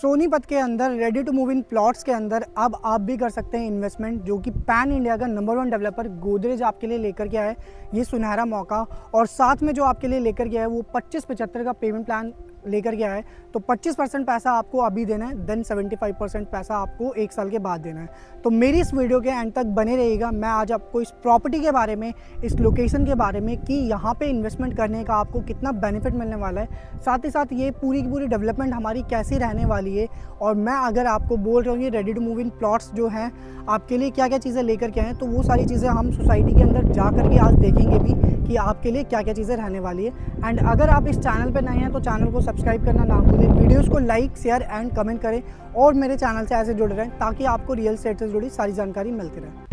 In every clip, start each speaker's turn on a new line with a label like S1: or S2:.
S1: सोनीपत के अंदर ready to move in plots के अंदर अब आप भी कर सकते हैं इन्वेस्टमेंट, जो कि पैन इंडिया का नंबर 1 डेवलपर गोदरेज आपके लिए लेकर के आया है ये सुनहरा मौका। और साथ में जो आपके लिए लेकर गया है वो 25-75 का पेमेंट प्लान लेकर गया है। तो 25% पैसा आपको अभी देना है, देन 75% पैसा आपको 1 साल के बाद देना है। तो मेरी इस वीडियो के एंड तक बने रहिएगा। मैं आज आपको इस प्रॉपर्टी के बारे में, इस लोकेशन के बारे में कि यहाँ पे इन्वेस्टमेंट करने का आपको कितना बेनिफिट मिलने वाला है, साथ ही साथ ये पूरी की पूरी डेवलपमेंट हमारी कैसी रहने वाली है। और मैं अगर आपको बोल रहा हूँ ये ready to move in plots जो हैं आपके लिए क्या क्या चीज़ें लेकर के आए हैं, तो वो सारी चीज़ें हम सोसाइटी के अंदर जा करके आज देखेंगे भी कि आपके लिए क्या क्या चीज़ें रहने वाली है। एंड अगर आप इस चैनल पर नए हैं तो चैनल को सब्सक्राइब करना ना भूलें, वीडियोस को लाइक शेयर एंड कमेंट करें और मेरे चैनल से ऐसे जुड़े रहें ताकि आपको रियल एस्टेट से जुड़ी सारी जानकारी मिलती रहे।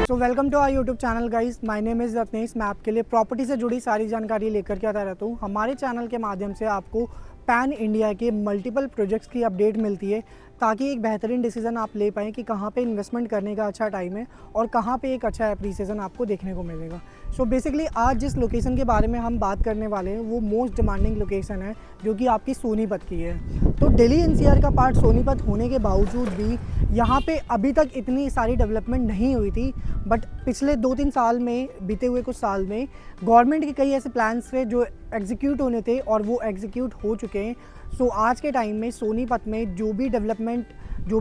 S1: So welcome to our YouTube channel guys, my name is Ratnesh. मैं आपके लिए प्रॉपर्टी से जुड़ी सारी जानकारी लेकर के आता रहता हूँ। हमारे चैनल के माध्यम से आपको पैन इंडिया के मल्टीपल प्रोजेक्ट्स की अपडेट मिलती है ताकि एक बेहतरीन डिसीजन आप ले पाएँ कि कहाँ पे इन्वेस्टमेंट करने का अच्छा टाइम है और कहाँ पे एक अच्छा एप्रिसिएशन आपको देखने को मिलेगा। सो बेसिकली आज जिस लोकेशन के बारे में हम बात करने वाले हैं वो मोस्ट डिमांडिंग लोकेशन है जो कि आपकी सोनीपत की है। तो दिल्ली एनसीआर का पार्ट सोनीपत होने के बावजूद भी यहाँ पे अभी तक इतनी सारी डेवलपमेंट नहीं हुई थी, बट पिछले 2-3 साल में, बीते हुए कुछ साल में गवर्नमेंट के कई ऐसे प्लान्स थे जो एग्जीक्यूट होने थे और वो एग्जीक्यूट हो चुके हैं। सो आज के टाइम में सोनीपत में जो भी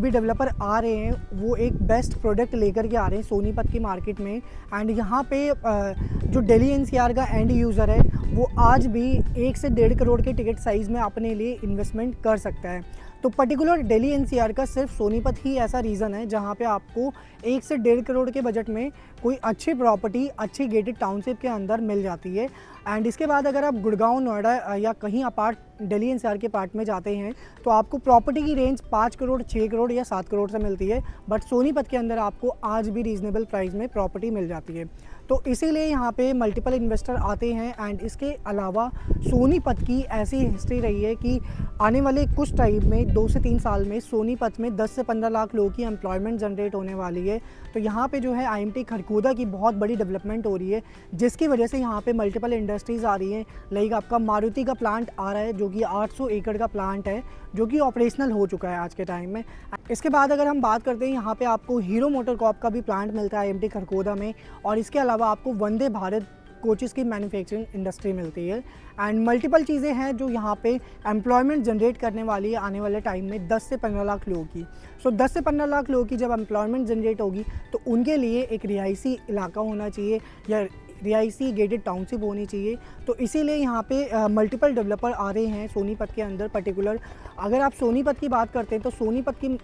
S1: डेवलपर आ रहे हैं वो एक बेस्ट प्रोडक्ट लेकर के आ रहे हैं सोनीपत की मार्केट में। एंड यहाँ पे जो दिल्ली एनसीआर का एंड यूज़र है वो आज भी 1 से 1.5 करोड़ के टिकट साइज़ में अपने लिए इन्वेस्टमेंट कर सकता है। तो पर्टिकुलर दिल्ली एनसीआर का सिर्फ सोनीपत ही ऐसा रीज़न है जहाँ पे आपको 1 से 1.5 करोड़ के बजट में कोई अच्छी प्रॉपर्टी अच्छी गेटेड टाउनशिप के अंदर मिल जाती है। एंड इसके बाद अगर आप गुड़गांव, नोएडा या कहीं अपार्ट दिल्ली एनसीआर के पार्ट में जाते हैं तो आपको प्रॉपर्टी की रेंज 5 करोड़, 6 करोड़ या 7 करोड़ से मिलती है, बट सोनीपत के अंदर आपको आज भी रीज़नेबल प्राइस में प्रॉपर्टी मिल जाती है। तो इसीलिए यहाँ पे मल्टीपल इन्वेस्टर आते हैं। एंड इसके अलावा सोनीपत की ऐसी हिस्ट्री रही है कि आने वाले कुछ टाइम में 2 से 3 साल में सोनीपत में 10 से 15 लाख लोगों की एम्प्लॉयमेंट जनरेट होने वाली है। तो यहाँ पे जो है आईएमटी खरगोदा की बहुत बड़ी डेवलपमेंट हो रही है जिसकी वजह से यहाँ पे मल्टीपल इंडस्ट्रीज़ आ रही हैं। लाइक आपका मारुति का प्लांट आ रहा है जो कि 800 एकड़ का प्लांट है जो कि ऑपरेशनल हो चुका है आज के टाइम में। इसके बाद अगर हम बात करते हैं यहाँ पे आपको हीरो मोटर कॉर्प का भी प्लांट मिलता है आईएमटी खरगोदा में, और इसके अलावा आपको वंदे भारत कोचेस की मैन्युफैक्चरिंग इंडस्ट्री मिलती है। एंड मल्टीपल चीज़ें हैं जो यहाँ पे एम्प्लॉयमेंट जनरेट करने वाली है आने वाले टाइम में 10 से 15 लाख लोगों की। सो 10 से 15 लाख लोगों की जब एम्प्लॉयमेंट जनरेट होगी तो उनके लिए एक रिहायशी इलाका होना चाहिए या रिहायशी गेटेड टाउनशिप होनी चाहिए। तो इसीलिए यहाँ पे मल्टीपल डेवलपर आ रहे हैं सोनीपत के अंदर। पर्टिकुलर अगर आप सोनीपत की बात करते हैं तो सोनीपत की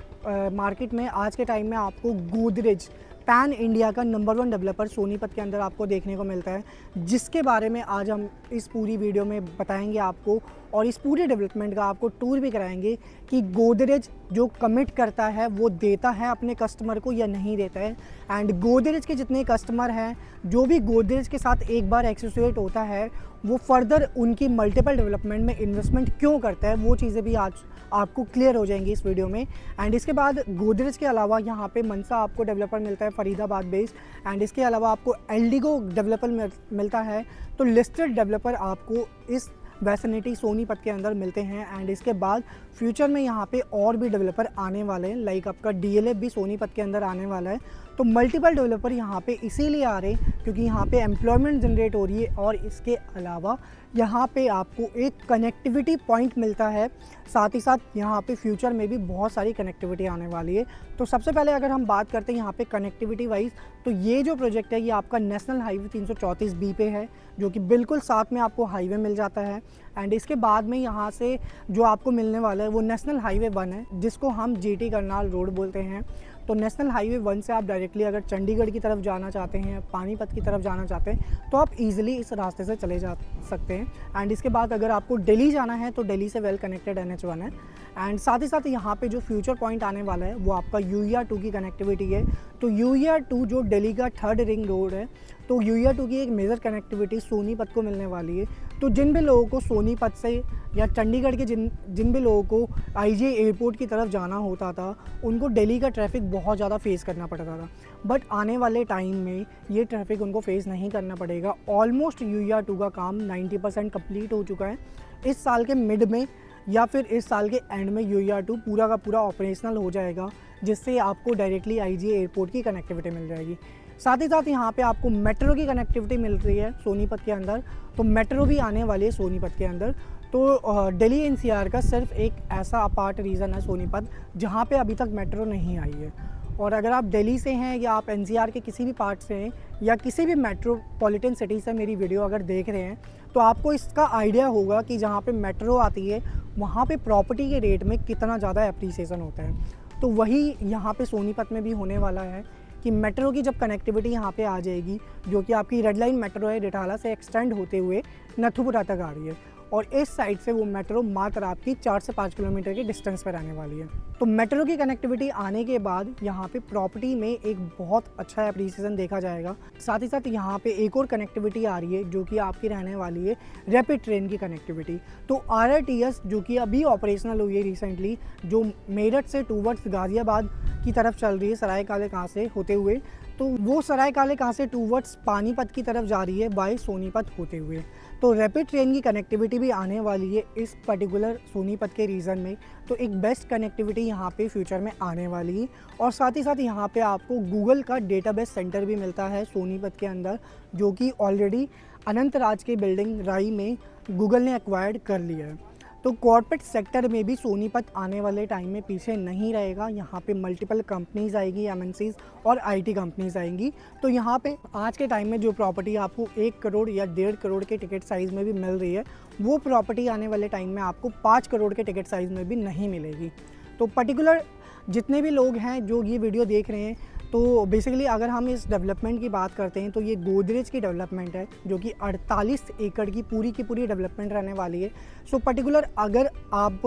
S1: मार्केट में आज के टाइम में आपको गोदरेज पैन इंडिया का नंबर 1 डेवलपर सोनीपत के अंदर आपको देखने को मिलता है, जिसके बारे में आज हम इस पूरी वीडियो में बताएंगे आपको और इस पूरे डेवलपमेंट का आपको टूर भी कराएंगे कि गोदरेज जो कमिट करता है वो देता है अपने कस्टमर को या नहीं देता है। एंड गोदरेज के जितने कस्टमर हैं जो भी गोदरेज के साथ एक बार एसोसिएट होता है वो फर्दर उनकी मल्टीपल डेवलपमेंट में इन्वेस्टमेंट क्यों करता है वो चीज़ें भी आज आपको क्लियर हो जाएंगी इस वीडियो में। एंड इसके बाद गोदरेज के अलावा यहाँ पे मनसा आपको डेवलपर मिलता है फरीदाबाद बेस्ड, एंड इसके अलावा आपको एल्डिगो डेवलपर मिलता है। तो लिस्टेड डेवलपर आपको इस वैसिनिटी सोनीपत के अंदर मिलते हैं। एंड इसके बाद फ्यूचर में यहाँ पे और भी डेवलपर आने वाले हैं, लाइक आपका डीएलएफ भी सोनीपत के अंदर आने वाला है। तो मल्टीपल डेवलपर यहाँ पे इसीलिए आ रहे हैं क्योंकि यहाँ पे एम्प्लॉयमेंट जनरेट हो रही है और इसके अलावा यहाँ पे आपको एक कनेक्टिविटी पॉइंट मिलता है। साथ ही साथ यहाँ पे फ्यूचर में भी बहुत सारी कनेक्टिविटी आने वाली है। तो सबसे पहले अगर हम बात करते हैं यहाँ पे कनेक्टिविटी वाइज, तो ये जो प्रोजेक्ट है ये आपका नेशनल हाईवे 334B पे है जो कि बिल्कुल साथ में आपको हाईवे मिल जाता है। एंड इसके बाद में यहाँ से जो आपको मिलने वाला है वो नेशनल हाईवे 1 है जिसको हम जीटी करनाल रोड बोलते हैं। तो नेशनल हाईवे 1 से आप डायरेक्टली अगर चंडीगढ़ की तरफ जाना चाहते हैं, पानीपत की तरफ जाना चाहते हैं तो आप इजीली इस रास्ते से चले जा सकते हैं। एंड इसके बाद अगर आपको दिल्ली जाना है तो दिल्ली से वेल कनेक्टेड NH1 है। एंड साथ ही साथ यहाँ पे जो फ्यूचर पॉइंट आने वाला है वो आपका UER 2 की कनेक्टिविटी है। तो UER 2 जो दिल्ली का 3rd रिंग रोड है तो यूया 2 की एक मेजर कनेक्टिविटी सोनीपत को मिलने वाली है। तो जिन भी लोगों को सोनीपत से या चंडीगढ़ के जिन भी लोगों को आईजीआई एयरपोर्ट की तरफ जाना होता था, उनको दिल्ली का ट्रैफिक बहुत ज़्यादा फेस करना पड़ता था। बट आने वाले टाइम में ये ट्रैफिक उनको फेस नहीं करना पड़ेगा। ऑलमोस्ट यूया 2 का काम 90% कंप्लीट हो चुका है। इस साल के मिड में या फिर इस साल के एंड में यूया 2 पूरा का पूरा ऑपरेशनल हो जाएगा, जिससे आपको डायरेक्टली आईजीआई एयरपोर्ट की कनेक्टिविटी मिल जाएगी। साथ ही साथ यहाँ पे आपको मेट्रो की कनेक्टिविटी मिल रही है सोनीपत के अंदर, तो मेट्रो भी आने वाली है सोनीपत के अंदर। तो दिल्ली एनसीआर का सिर्फ एक ऐसा अपार्ट रीज़न है सोनीपत, जहाँ पे अभी तक मेट्रो नहीं आई है। और अगर आप दिल्ली से हैं या आप एनसीआर के किसी भी पार्ट से हैं या किसी भी मेट्रोपॉलिटन सिटी से मेरी वीडियो अगर देख रहे हैं, तो आपको इसका आइडिया होगा कि जहाँ पे मेट्रो आती है वहाँ पे प्रॉपर्टी के रेट में कितना ज़्यादा एप्रिसिएशन होता है। तो वही यहाँ पे सोनीपत में भी होने वाला है कि मेट्रो की जब कनेक्टिविटी यहाँ पे आ जाएगी, जो कि आपकी रेड लाइन मेट्रो है, रिठाला से एक्सटेंड होते हुए नथुपुरा तक आ रही है, और इस साइड से वो मेट्रो मात्र आपकी 4 से 5 किलोमीटर के डिस्टेंस पर आने वाली है। तो मेट्रो की कनेक्टिविटी आने के बाद यहाँ पे प्रॉपर्टी में एक बहुत अच्छा एप्रिसिएशन देखा जाएगा। साथ ही साथ यहाँ पे एक और कनेक्टिविटी आ रही है जो कि आपकी रहने वाली है रैपिड ट्रेन की कनेक्टिविटी। तो RRTS जो कि अभी ऑपरेशनल हुई है रिसेंटली, जो मेरठ से टूवर्ड्स गाज़ियाबाद की तरफ चल रही है सराय काले खां से होते हुए, तो वो सराय काले खां से टूवर्ड्स पानीपत की तरफ जा रही है बाय सोनीपत होते हुए। तो रैपिड ट्रेन की कनेक्टिविटी भी आने वाली है इस पर्टिकुलर सोनीपत के रीजन में। तो एक बेस्ट कनेक्टिविटी यहाँ पे फ्यूचर में आने वाली है। और साथ ही साथ यहाँ पे आपको गूगल का डेटाबेस सेंटर भी मिलता है सोनीपत के अंदर, जो कि ऑलरेडी अनंतराज के बिल्डिंग राई में गूगल ने एक्वायर्ड कर लिया है। तो कॉर्पोरेट सेक्टर में भी सोनीपत आने वाले टाइम में पीछे नहीं रहेगा। यहाँ पे मल्टीपल कंपनीज आएगी, MNCs और IT कंपनीज आएंगी। तो यहाँ पे आज के टाइम में जो प्रॉपर्टी आपको 1 करोड़ या 1.5 करोड़ के टिकट साइज़ में भी मिल रही है, वो प्रॉपर्टी आने वाले टाइम में आपको 5 करोड़ के टिकट साइज़ में भी नहीं मिलेगी। तो पर्टिकुलर जितने भी लोग हैं जो ये वीडियो देख रहे हैं, तो बेसिकली अगर हम इस डेवलपमेंट की बात करते हैं तो ये गोदरेज की डेवलपमेंट है, जो कि 48 एकड़ की पूरी डेवलपमेंट रहने वाली है। सो पर्टिकुलर अगर आप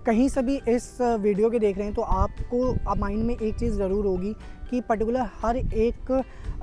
S1: कहीं से भी इस वीडियो के देख रहे हैं तो आपको माइंड में एक चीज़ ज़रूर होगी कि पर्टिकुलर हर एक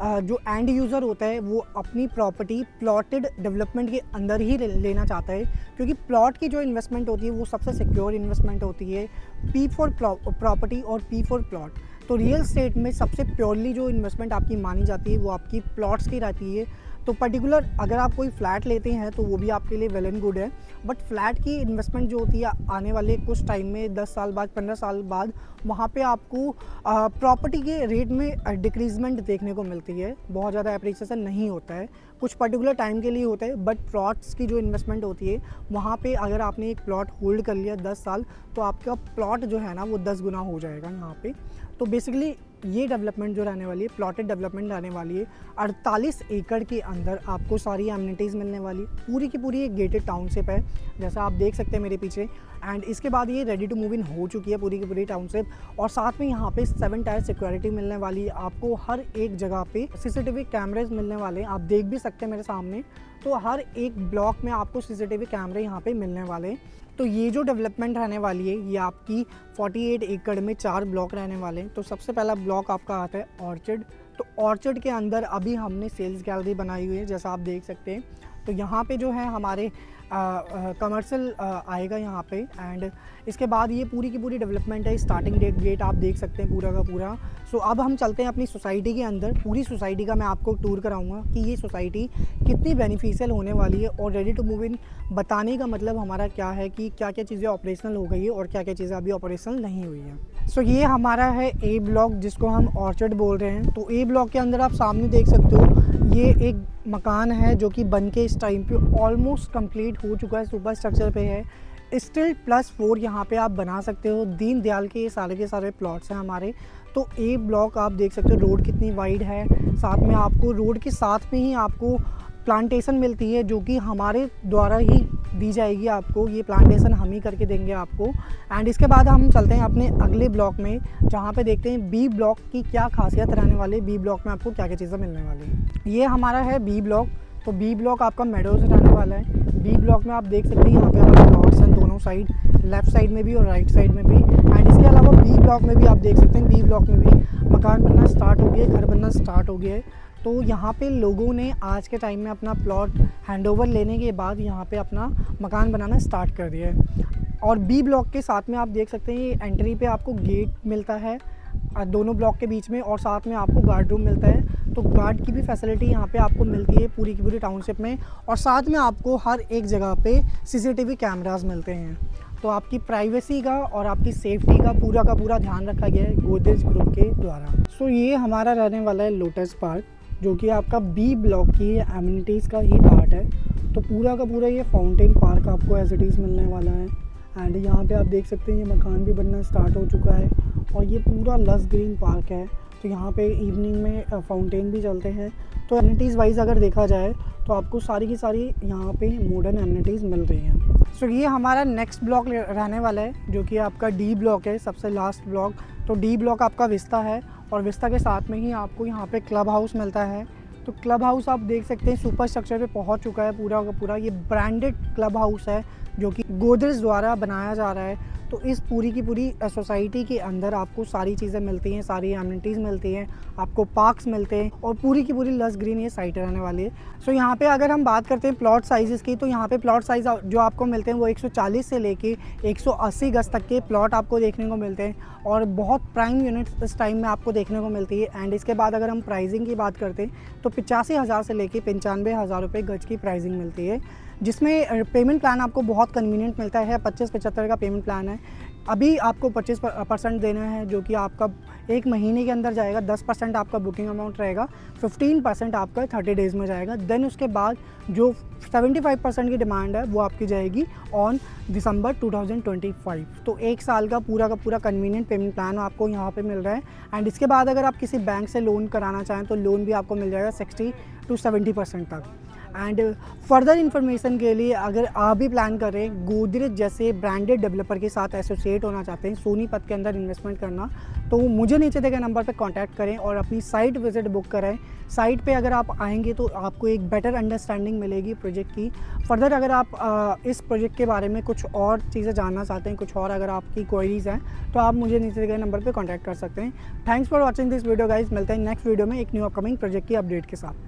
S1: जो एंड यूज़र होता है वो अपनी प्रॉपर्टी प्लॉटेड डेवलपमेंट के अंदर ही लेना चाहता है, क्योंकि प्लॉट की जो इन्वेस्टमेंट होती है वो सबसे सिक्योर इन्वेस्टमेंट होती है। P फॉर प्रॉपर्टी और P फॉर प्लॉट। तो रियल स्टेट में सबसे प्योरली जो इन्वेस्टमेंट आपकी मानी जाती है वो आपकी प्लॉट्स की रहती है। तो पर्टिकुलर अगर आप कोई फ्लैट लेते हैं तो वो भी आपके लिए वेल एंड गुड है, बट फ्लैट की इन्वेस्टमेंट जो होती है आने वाले कुछ टाइम में 10 साल बाद 15 साल बाद वहाँ पे आपको प्रॉपर्टी के रेट में डिक्रीजमेंट देखने को मिलती है। बहुत ज़्यादा एप्रिसिएशन नहीं होता है, कुछ पर्टिकुलर टाइम के लिए होता है। बट प्लॉट्स की जो इन्वेस्टमेंट होती है वहाँ पे अगर आपने एक प्लॉट होल्ड कर लिया 10 साल, तो आपका प्लॉट जो है ना वो 10 गुना हो जाएगा यहाँ पे। तो बेसिकली ये डेवलपमेंट जो रहने वाली है, प्लॉटेड डेवलपमेंट रहने वाली है। 48 एकड़ के अंदर आपको सारी एमिनिटीज़ मिलने वाली, पूरी की पूरी एक गेटेड टाउनशिप है, जैसा आप देख सकते हैं मेरे पीछे। एंड इसके बाद ये रेडी टू मूव इन हो चुकी है पूरी की पूरी टाउनशिप। और साथ में यहाँ पे 7 टायर सिक्योरिटी मिलने वाली है आपको। हर एक जगह पे CCTV कैमरेज मिलने वाले हैं, आप देख भी सकते हैं मेरे सामने। तो हर एक ब्लॉक में आपको CCTV कैमरे यहाँ पे मिलने वाले हैं। तो ये जो डेवलपमेंट रहने वाली है ये आपकी 48 एकड़ में 4 ब्लॉक रहने वाले हैं। तो सबसे पहला ब्लॉक आपका आता है ऑर्चिड। तो ऑर्चिड के अंदर अभी हमने सेल्स गैलरी बनाई हुई है, जैसा आप देख सकते हैं। तो यहाँ पे जो है हमारे कमर्शियल आएगा यहाँ पे। एंड इसके बाद ये पूरी की पूरी डेवलपमेंट है, स्टार्टिंग गेट आप देख सकते हैं पूरा का पूरा। सो अब हम चलते हैं अपनी सोसाइटी के अंदर। पूरी सोसाइटी का मैं आपको टूर कराऊंगा कि ये सोसाइटी कितनी बेनिफिशियल होने वाली है। और रेडी टू मूव इन बताने का मतलब हमारा क्या है कि क्या क्या चीज़ें ऑपरेशनल हो गई है और क्या क्या चीज़ें अभी ऑपरेशनल नहीं हुई है। सो ये हमारा है A ब्लॉक, जिसको हम ऑर्चिड बोल रहे हैं। तो A ब्लॉक के अंदर आप सामने देख सकते हो ये एक मकान है जो कि बन के इस टाइम पे ऑलमोस्ट कंप्लीट हो चुका है, सुपर स्ट्रक्चर पे है। स्टिल +4 यहाँ पे आप बना सकते हो। दीन दयाल के सारे प्लॉट्स हैं हमारे। तो A ब्लॉक आप देख सकते हो, रोड कितनी वाइड है। साथ में आपको रोड के साथ में ही आपको प्लांटेशन मिलती है, जो कि हमारे द्वारा ही दी जाएगी आपको। ये प्लांटेशन हम ही करके देंगे आपको। एंड इसके बाद हम चलते हैं अपने अगले ब्लॉक में, जहाँ पे देखते हैं B ब्लॉक की क्या खासियत रहने वाली है, B ब्लॉक में आपको क्या क्या चीज़ें मिलने वाली है। ये हमारा है B ब्लॉक। तो B ब्लॉक आपका मेडोज रहने वाला है। B ब्लॉक में आप देख सकते हैं यहाँ पे हमारे प्लॉट्स हैं दोनों साइड, लेफ्ट साइड में भी और राइट साइड में भी। एंड इसके अलावा B ब्लॉक में भी आप देख सकते हैं, B ब्लॉक में भी मकान बनना स्टार्ट हो गया है, घर बनना स्टार्ट हो गया है। तो यहाँ पे लोगों ने आज के टाइम में अपना प्लॉट हैंडओवर लेने के बाद यहाँ पे अपना मकान बनाना स्टार्ट कर दिया है। और बी ब्लॉक के साथ में आप देख सकते हैं, ये एंट्री पे आपको गेट मिलता है दोनों ब्लॉक के बीच में, और साथ में आपको गार्ड रूम मिलता है। तो गार्ड की भी फैसिलिटी यहाँ पे आपको मिलती है पूरी की पूरी टाउनशिप में, और साथ में आपको हर एक जगह पे सीसीटीवी कैमरास मिलते हैं। तो आपकी प्राइवेसी का और आपकी सेफ्टी का पूरा ध्यान रखा गया है गोदरेज ग्रुप के द्वारा। सो ये हमारा रहने वाला है लोटस पार्क, जो कि आपका बी ब्लॉक की एमिनिटीज़ का ही पार्ट है। तो पूरा का पूरा ये फाउंटेन पार्क आपको एज इट इज़ मिलने वाला है। एंड यहाँ पे आप देख सकते हैं ये मकान भी बनना स्टार्ट हो चुका है, और ये पूरा लस ग्रीन पार्क है। तो यहाँ पे इवनिंग में फाउंटेन भी चलते हैं। तो एमिनिटीज़ वाइज अगर देखा जाए तो आपको सारी की सारी यहाँ पे मॉडर्न एमिनिटीज़ मिल रही हैं। सो ये हमारा नेक्स्ट ब्लॉक रहने वाला है, जो कि आपका डी ब्लॉक है, सबसे लास्ट ब्लॉक। तो डी ब्लॉक आपका विस्ता है, और विस्ता के साथ में ही आपको यहाँ पे क्लब हाउस मिलता है। तो क्लब हाउस आप देख सकते हैं सुपर स्ट्रक्चर पे पहुँच चुका है पूरा का पूरा। ये ब्रांडेड क्लब हाउस है जो कि गोदरेज द्वारा बनाया जा रहा है। तो इस पूरी की पूरी सोसाइटी के अंदर आपको सारी चीज़ें मिलती हैं, सारी एमिनिटीज़ मिलती हैं, आपको पार्क्स मिलते हैं, और पूरी की पूरी लस ग्रीन ये साइट रहने वाली है। सो यहाँ पे अगर हम बात करते हैं प्लॉट साइज़ की, तो यहाँ पे प्लॉट साइज़ जो आपको मिलते हैं वो 140 से लेके 180 गज तक के प्लॉट आपको देखने को मिलते हैं, और बहुत प्राइम यूनिट्स इस टाइम में आपको देखने को मिलती है। एंड इसके बाद अगर हम प्राइसिंग की बात करते हैं तो 85,000 से लेके 95,000 रुपये गज की प्राइसिंग मिलती है, जिसमें पेमेंट प्लान आपको बहुत कन्वीनियंट मिलता है। 25-75 का पेमेंट प्लान है। अभी आपको 25% देना है, जो कि आपका एक महीने के अंदर जाएगा। 10% आपका बुकिंग अमाउंट रहेगा, 15% आपका 30 डेज़ में जाएगा। देन उसके बाद जो 75% की डिमांड है वो आपकी जाएगी ऑन दिसंबर 2025। तो एक साल का पूरा कन्वीनियंट पेमेंट प्लान आपको यहाँ पे मिल रहा है। एंड इसके बाद अगर आप किसी बैंक से लोन कराना चाहें तो लोन भी आपको मिल जाएगा 60 to 70% तक। एंड फर्दर इन्फॉर्मेशन के लिए अगर आप भी प्लान करें गोदरेज जैसे ब्रांडेड डेवलपर के साथ एसोसिएट होना चाहते हैं, सोनीपत के अंदर इन्वेस्टमेंट करना, तो मुझे नीचे दिए गए नंबर पर कांटेक्ट करें और अपनी साइट विजिट बुक करें। साइट पे अगर आप आएंगे तो आपको एक बेटर अंडरस्टैंडिंग मिलेगी प्रोजेक्ट की। फर्दर अगर आप इस प्रोजेक्ट के बारे में कुछ और चीज़ें जानना चाहते हैं, कुछ और अगर आपकी क्वेरीज़ हैं, तो आप मुझे नीचे दिए गए नंबर पर कॉन्टैक्ट कर सकते हैं। Thanks for watching this video guys. मिलते हैं नेक्स्ट वीडियो में एक न्यू अपकमिंग प्रोजेक्ट की अपडेट के साथ।